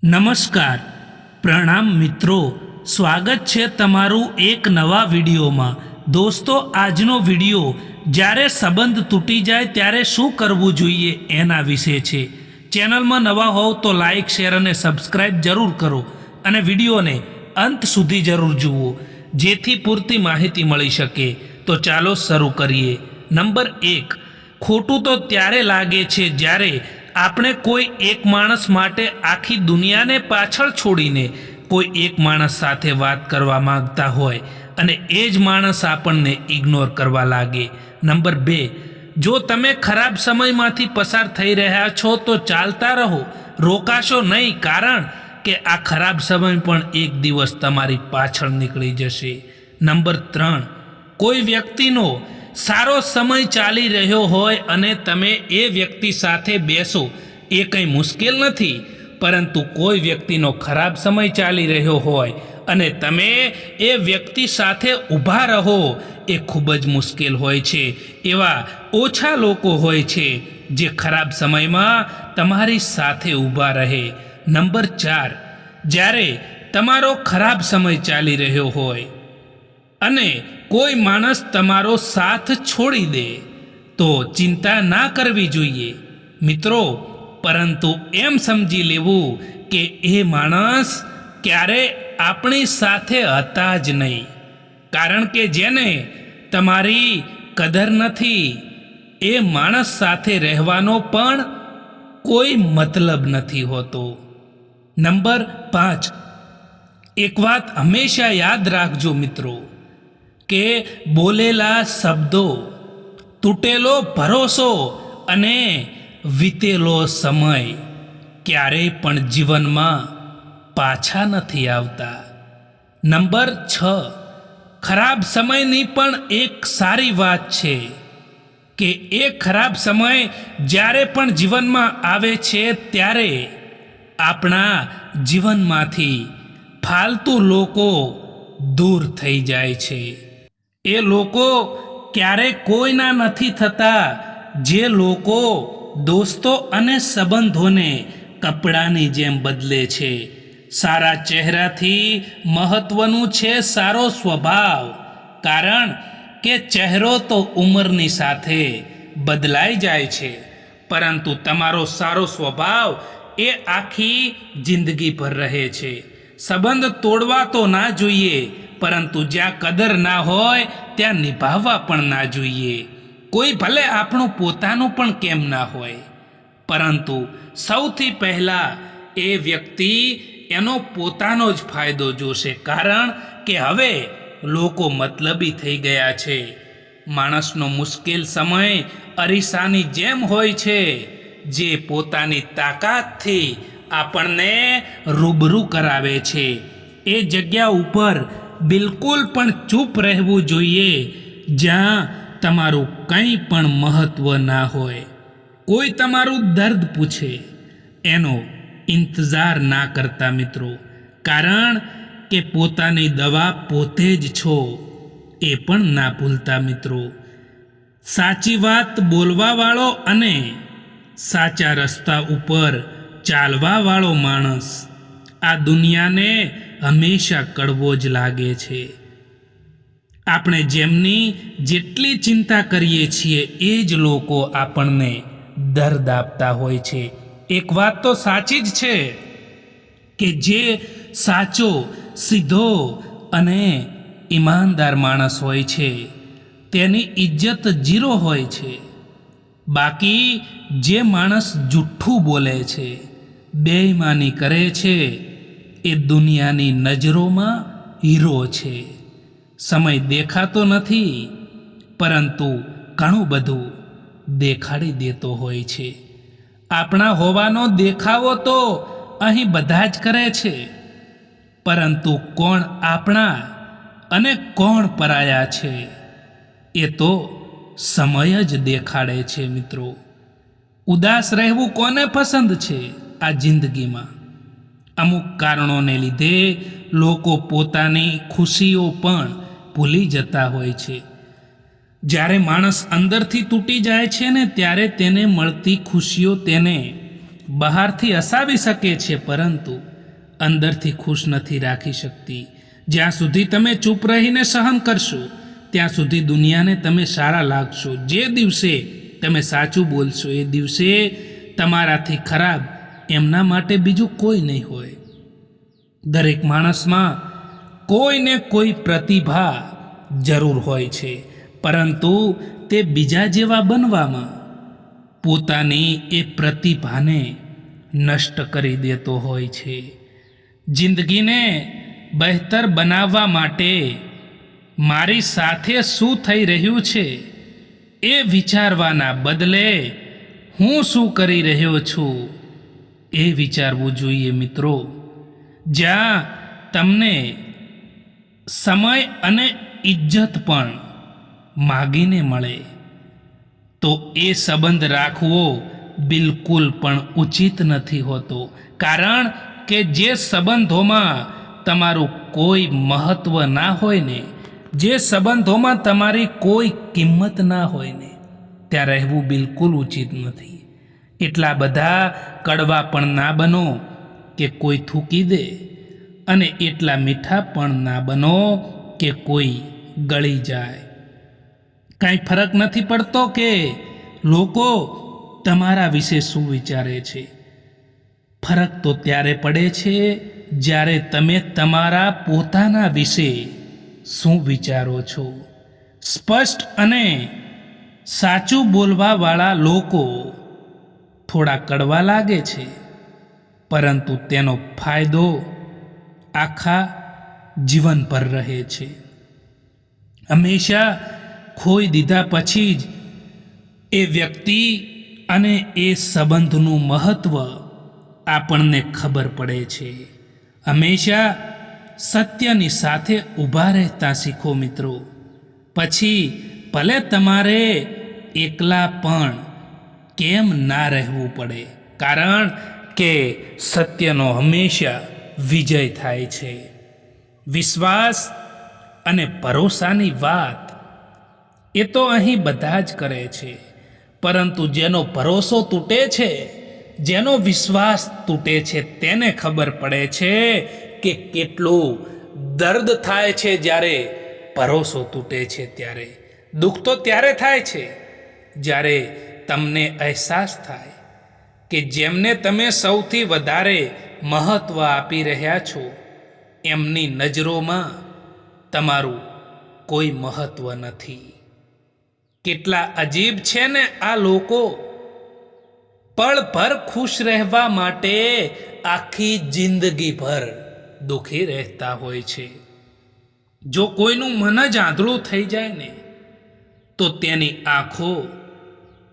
નમસ્કાર, પ્રણામ મિત્રો, સ્વાગત છે તમારું એક નવા વિડીયોમાં। દોસ્તો, આજનો વિડીયો જ્યારે સંબંધ તૂટી જાય ત્યારે શું કરવું જોઈએ એના વિશે છે। ચેનલમાં નવા હોવ તો લાઇક, શેર અને સબસ્ક્રાઈબ જરૂર કરો અને વિડીયોને અંત સુધી જરૂર જુઓ જેથી પૂરતી માહિતી મળી શકે। તો ચાલો શરૂ કરીએ। નંબર 1, ખોટું તો ત્યારે લાગે છે જ્યારે આપણે કોઈ એક માણસ માટે આખી દુનિયાને પાછળ છોડીને કોઈ એક માણસ સાથે વાત કરવા માંગતા હોય અને એ જ માણસ આપણને ઇગ્નોર કરવા લાગે। નંબર 2, જો તમે ખરાબ સમયમાંથી પસાર થઈ રહ્યા છો તો ચાલતા રહો, રોકાશો નહીં, કારણ કે આ ખરાબ સમય પણ એક દિવસ તમારી પાછળ નીકળી જશે। નંબર 3, કોઈ વ્યક્તિનો સારો સમય ચાલી રહ્યો હોય અને તમે એ વ્યક્તિ સાથે બેસો એ કંઈ મુશ્કેલ નથી, પરંતુ કોઈ વ્યક્તિનો ખરાબ સમય ચાલી રહ્યો હોય અને તમે એ વ્યક્તિ સાથે ઊભા રહો એ ખૂબ જ મુશ્કેલ હોય છે। એવા ઓછા લોકો હોય છે જે ખરાબ સમયમાં તમારી સાથે ઊભા રહે। નંબર 4, જ્યારે તમારો ખરાબ સમય ચાલી રહ્યો હોય અને કોઈ માણસ તમારો સાથ છોડી દે તો ચિંતા ના કરવી જોઈએ મિત્રો, પરંતુ એમ સમજી લેવું કે એ માણસ ક્યારે આપણી સાથે હતા જ નહીં, કારણ કે જેને તમારી કદર નથી એ માણસ સાથે રહેવાનો પણ કોઈ મતલબ નથી હોતો। નંબર 5, એક વાત હંમેશા યાદ રાખજો મિત્રો કે બોલેલા શબ્દો, તૂટેલો ભરોસો અને વીતેલો સમય ક્યારેય પણ જીવનમાં પાછા નથી આવતા। નંબર 6, ખરાબ સમયની પણ એક સારી વાત છે કે એ ખરાબ સમય જ્યારે પણ જીવનમાં આવે છે ત્યારે આપણા જીવનમાંથી ફાલતુ લોકો દૂર થઈ જાય છે। એ લોકો ક્યારેય કોઈના નથી થતા જે લોકો દોસ્તો અને સંબંધોને કપડાની જેમ બદલે છે। સારા ચહેરાથી મહત્વનું છે સારો સ્વભાવ, કારણ કે ચહેરો તો ઉંમરની સાથે બદલાઈ જાય છે, પરંતુ તમારો સારો સ્વભાવ એ આખી જિંદગી ભર રહે છે। સંબંધ તોડવા તો ના જોઈએ, પરંતુ જ્યાં કદર ના હોય ત્યાં નિભાવવા પણ ના જોઈએ। કોઈ ભલે આપણું પોતાનું પણ કેમ ના હોય, પરંતુ સૌથી પહેલાં એ વ્યક્તિ એનો પોતાનો જ ફાયદો જોશે, કારણ કે હવે લોકો મતલબી થઈ ગયા છે। માણસનો મુશ્કેલ સમય અરીસાની જેમ હોય છે જે પોતાની તાકાતથી આપણને રૂબરૂ કરાવે છે। એ જગ્યા ઉપર બિલકુલ પણ ચૂપ રહેવું જોઈએ જ્યાં તમારું કંઈ પણ મહત્ત્વ ના હોય। કોઈ તમારું દર્દ પૂછે એનો ઇંતજાર ના કરતા મિત્રો, કારણ કે પોતાની દવા પોતે જ છો એ પણ ના ભૂલતા મિત્રો। સાચી વાત બોલવાવાળો અને સાચા રસ્તા ઉપર ચાલવાવાળો માણસ આ દુનિયાને હંમેશા કડવો જ લાગે છે। આપણે જેમની જેટલી ચિંતા કરીએ છીએ એ જ લોકો આપણને દર્દ આપતા હોય છે। એક વાત તો સાચી જ છે કે જે સાચો, સીધો અને ઈમાનદાર માણસ હોય છે તેની ઇજ્જત 0 હોય છે, બાકી જે માણસ જુઠ્ઠું બોલે છે, બેઈમાની કરે છે એ દુનિયાની નજરોમાં હીરો છે। સમય દેખાતો નથી, પરંતુ ઘણું બધું દેખાડી દેતો હોય છે। આપણા હોવાનો દેખાવો તો અહીં બધા જ કરે છે, પરંતુ કોણ આપણા અને કોણ પરાયા છે એ તો સમય જ દેખાડે છે મિત્રો। ઉદાસ રહેવું કોને પસંદ છે આ જિંદગીમાં? અમુક કારણોને લીધે લોકો પોતાની ખુશીઓ પણ ભૂલી જતા હોય છે। જ્યારે માણસ અંદરથી તૂટી જાય છે ને ત્યારે તેને મળતી ખુશીઓ તેને બહારથી હસાવી શકે છે, પરંતુ અંદરથી ખુશ નથી રાખી શકતી. જ્યાં સુધી તમે ચૂપ રહીને સહન કરશો ત્યાં સુધી દુનિયાને તમે સારા લાગશો. જે દિવસે તમે સાચું બોલશો એ દિવસે તમારાથી ખરાબ એમના માટે બીજું કોઈ નહીં હોય. દરેક માણસમાં કોઈને કોઈ પ્રતિભા જરૂર હોય છે, પરંતુ તે બીજા જેવા બનવામાં પોતાની એ પ્રતિભાને નષ્ટ કરી દેતો હોય છે. જિંદગીને બહેતર બનાવવા માટે મારી સાથે શું થઈ રહ્યું છે એ વિચારવાના બદલે હું શું કરી રહ્યો છું એ વિચારવું જોઈએ મિત્રો. જ્યાં તમને સમય અને ઇજ્જત પણ માગીને મળે તો એ સંબંધ રાખવો બિલકુલ પણ ઉચિત નથી હોતો. કારણ કે જે સંબંધોમાં તમારું કોઈ મહત્ત્વ ના હોય ને, જે સંબંધોમાં તમારી કોઈ કિંમત ના હોય ને, ત્યાં રહેવું બિલકુલ ઉચિત નથી. એટલા બધા કડવા પણ ના બનો કે કોઈ થૂકી દે, અને એટલા મીઠા પણ ના બનો કે કોઈ ગળી જાય. કાંઈ ફરક નથી પડતો કે લોકો તમારા વિશે શું વિચારે છે. ફરક તો ત્યારે પડે છે જ્યારે તમે તમારા પોતાના વિશે શું વિચારો છો. સ્પષ્ટ અને સાચું બોલવાવાળા લોકો થોડા કડવા લાગે છે, પરંતુ તેનો ફાયદો આખા જીવન પર રહે છે. હંમેશા ખોઈ દીધા પછી જ એ વ્યક્તિ અને એ સંબંધનું મહત્ત્વ આપણને ખબર પડે છે. હંમેશા સત્યની સાથે ઊભા રહેતા શીખો મિત્રો. પછી ભલે તમારે એકલા પણ કેમ ના રહેવું પડે, કારણ કે સત્યનો હંમેશા વિજય થાય છે. વિશ્વાસ અને ભરોસાની વાત એ તો અહીં બધા જ કરે છે, પરંતુ જેનો ભરોસો તૂટે છે, જેનો વિશ્વાસ તૂટે છે, તેને ખબર પડે છે કે કેટલું દર્દ થાય છે. જ્યારે ભરોસો તૂટે છે ત્યારે દુઃખ તો ત્યારે થાય છે જ્યારે તમને અહેસાસ થાય કે જેમને તમે સૌથી વધારે મહત્ત્વ આપી રહ્યા છો એમની નજરોમાં તમારું કોઈ મહત્ત્વ નથી. કેટલા અજીબ છે ને આ લોકો. પળભર ખુશ રહેવા માટે આખી જિંદગીભર દુઃખી રહેતા હોય છે. જો કોઈનું મન જ આંધળું થઈ જાય ને તો તેની આંખો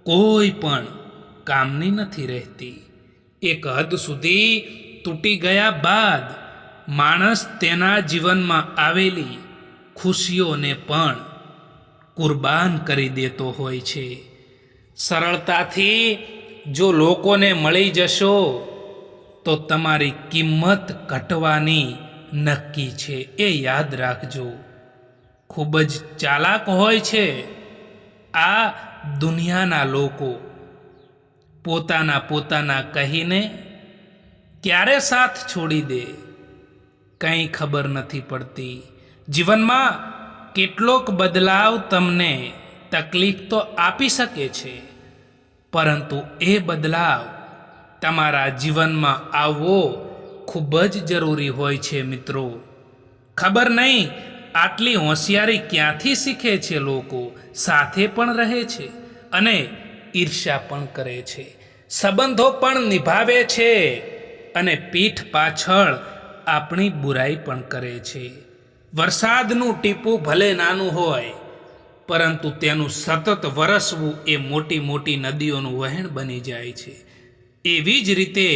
કોઈ પણ કામની નથી રહેતી. એક હદ સુધી તૂટી ગયા બાદ માણસ તેના જીવનમાં આવેલી ખુશીઓને પણ કુરબાન કરી દેતો હોય છે. સરળતાથી જો લોકોને મળી જશો તો તમારી કિંમત ઘટવાની નક્કી છે, એ યાદ રાખજો. ખૂબ જ ચાલાક હોય છે આ દુનિયાના લોકો. પોતાના કહીને ક્યારે સાથ છોડી દે કંઈ ખબર નથી પડતી. જીવનમાં કેટલોક બદલાવ તમને તકલીફ તો આપી શકે છે, પરંતુ એ બદલાવ તમારા જીવનમાં આવવો ખૂબ જ જરૂરી હોય છે મિત્રો. ખબર નહીં આટલી હોશિયારી ક્યાંથી શીખે છે લોકો. સાથે પણ રહે છે અને ઈર્ષ્યા પણ કરે છે, સંબંધો પણ નિભાવે છે અને પીઠ પાછળ આપણી બુરાઈ પણ કરે છે. વરસાદનું ટીપું ભલે નાનું હોય, પરંતુ તેનું સતત વરસવું એ મોટી મોટી નદીઓનું વહેણ બની જાય છે. એવી જ રીતે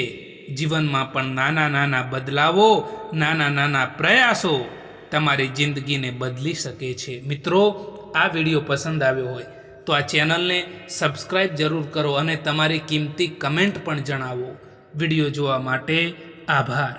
જીવનમાં પણ નાના નાના બદલાવો, નાના નાના પ્રયાસો તમારી જિંદગીને બદલી શકે છે. મિત્રો, આ વિડીયો પસંદ આવ્યો હોય તો આ ચેનલને સબસ્ક્રાઈબ જરૂર કરો અને તમારી કિંમતી કમેન્ટ પણ જણાવો. વિડીયો જોવા માટે આભાર.